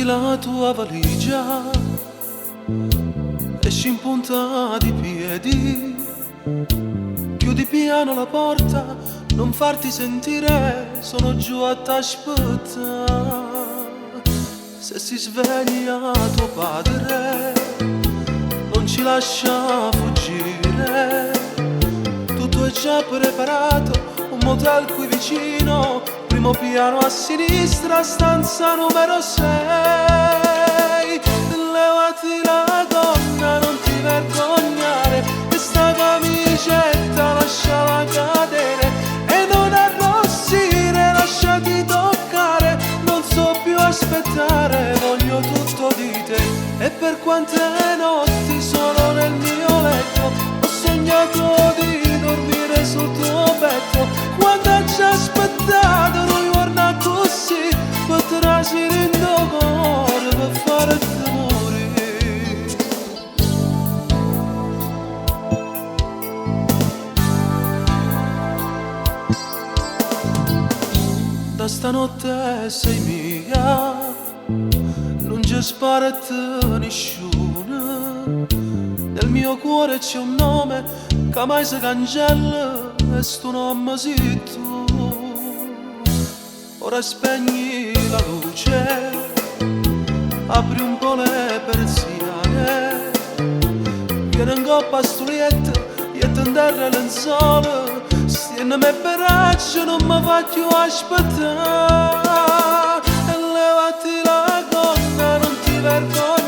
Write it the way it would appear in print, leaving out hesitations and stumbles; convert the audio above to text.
la tua valigia, esci in punta di piedi, chiudi piano la porta, non farti sentire, sono giù a t'aspettare. Se si sveglia tuo padre, non ci lascia fuggire, tutto è già preparato, un motel qui vicino, primo piano a sinistra, stanza numero 6. Levati la gonna, non ti vergognare, questa camicetta lasciala cadere e non arrossire, lasciati toccare, non so più aspettare, voglio tutto di te. E per quante notti solo nel mio letto ho sognato di dormire sul tuo petto, quando ci aspettato noi guarda così, potrà si rindocore per fare te morire. Da stanotte sei mia, non c'è sparate nessuno, nel mio cuore c'è un nome che mai si cancella e sto nome sei tu. Ora spegni la luce, apri un po' le persiane, viene in coppa stulietta, io in terra lenzuola, stiamo me braccia, non mi faccio aspettare. E levati la gonna, non ti vergogni